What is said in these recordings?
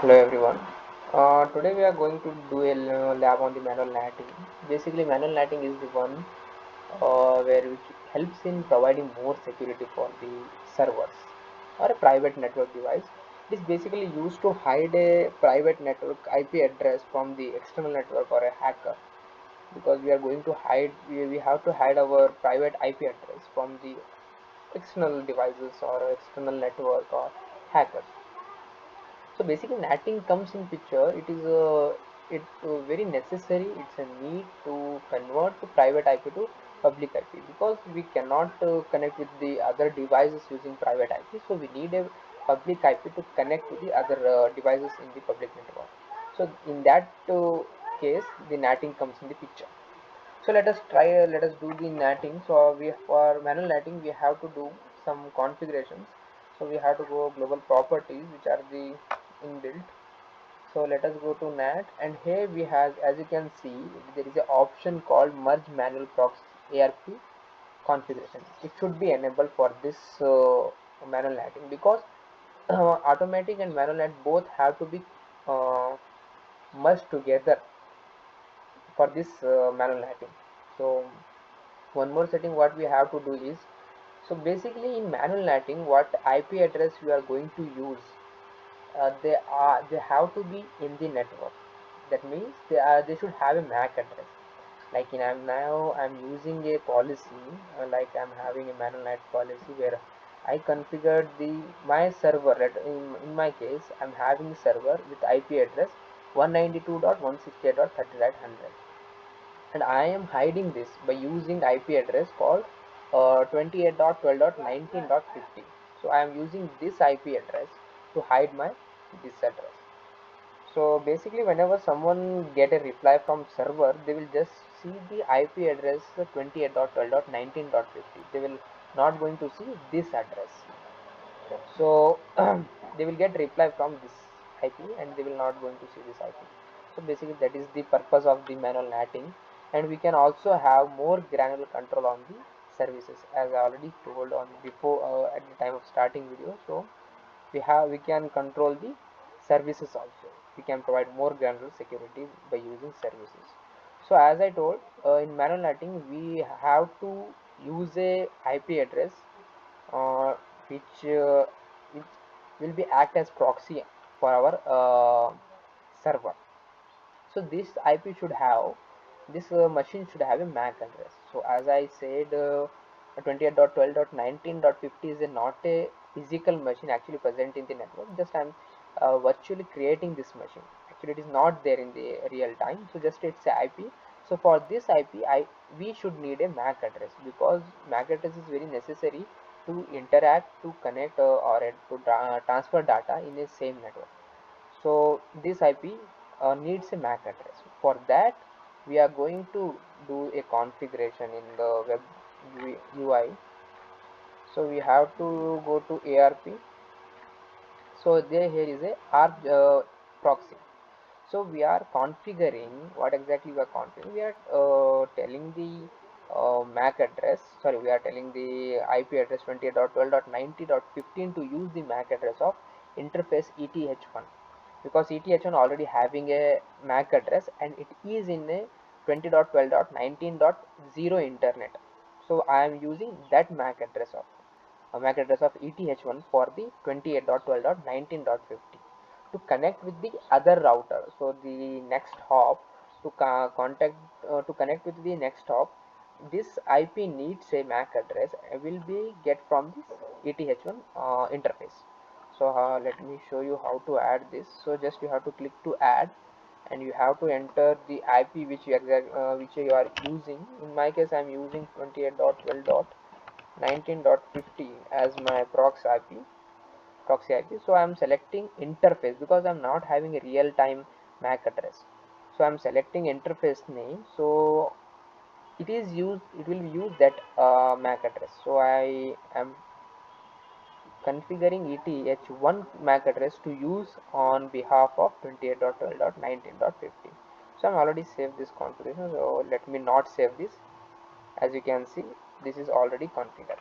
Hello everyone. Today we are going to do a lab on the manual netting. Basically, manual netting is the one where which helps in providing more security for the servers or a private network device. It is basically used to hide a private network IP address from the external network or a hacker. Because we are going to hide, we have to hide our private IP address from the external devices or external network or hackers. So basically natting comes in picture. It is very necessary. It's a need to convert to private IP to public IP, because we cannot connect with the other devices using private IP. So we need a public IP to connect to the other devices in the public network. So in that case, the natting comes in the picture. So let us do the netting. So we, for manual netting, we have to do some configurations. So we have to go global properties, which are the inbuilt. So let us go to NAT, and here we have, as you can see, there is an option called merge manual proxy ARP configuration. It should be enabled for this manual netting, because automatic and manual net both have to be uh, merged together for this manual netting. So one more setting what we have to do is, so basically in manual netting, what IP address we are going to use, they have to be in the network. That means they should have a MAC address. Like I'm using a policy, like I'm having a manual net policy where I configured the my server. In my case, I'm having a server with IP address 192.168.30.100, and I am hiding this by using IP address called 28.12.19.50. So I am using this IP address to hide my this address. So basically, whenever someone get a reply from server, they will just see the IP address 28.12.19.50. They will not going to see this address. So they will get reply from this IP, and they will not going to see this IP. So basically that is the purpose of the manual netting. And we can also have more granular control on the services, as I already told on before at the time of starting video. So we can control the services also. We can provide more granular security by using services. So as I told, in manual netting we have to use a IP address uh, which will be act as proxy for our server. So this IP should have, this machine should have a MAC address. So as I said, 28.12.19.50 is not a physical machine actually present in the network. Just I'm virtually creating this machine. Actually, it is not there in the real time. So just it's a IP. So for this IP, we should need a MAC address, because MAC address is very necessary to interact, to connect, or to transfer data in a same network. So this IP needs a MAC address. For that, we are going to do a configuration in the web UI. So we have to go to ARP. So there here is a ARP proxy. So we are configuring, what exactly we are configuring. We are telling the MAC address. Sorry, we are telling the IP address 28.12.90.15 to use the MAC address of interface ETH1, because ETH1 already having a MAC address and it is in a 20.12.19.0 internet. So I am using that MAC address of ETH1 for the 28.12.19.50 to connect with the other router. So the next hop to contact to connect with the next hop, this IP needs a MAC address will be get from this ETH1 interface. So let me show you how to add this. So just you have to click to add, and you have to enter the IP which you are using. In my case, I am using 28.12.19.50 as my proxy IP. So I'm selecting interface because I'm not having a real-time MAC address. So I'm selecting interface name. So it will use that MAC address. So I am configuring ETH1 MAC address to use on behalf of 28.12.19.50. So I'm already saved this configuration. So let me not save this. As you can see, this is already configured.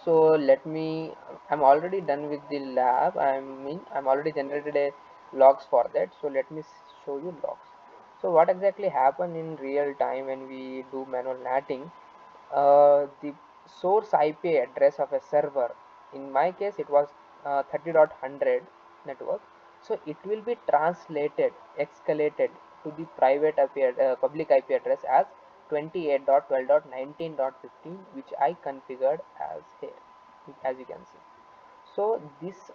So let me, I'm already done with the lab. I'm already generated a logs for that, so let me show you logs. So what exactly happen in real time when we do manual netting? The source IP address of a server, in my case it was 30.100 network, so it will be translated, escalated to the private IP, public IP address as 28.12.19.15, which I configured as here, as you can see. So this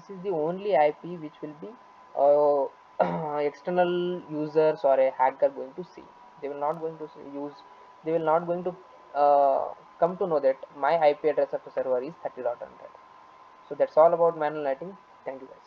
is the only IP which will be external users or a hacker going to see. They will not going to use, they will not going to come to know that my IP address of the server is 30.100. So that's all about manual netting. Thank you guys.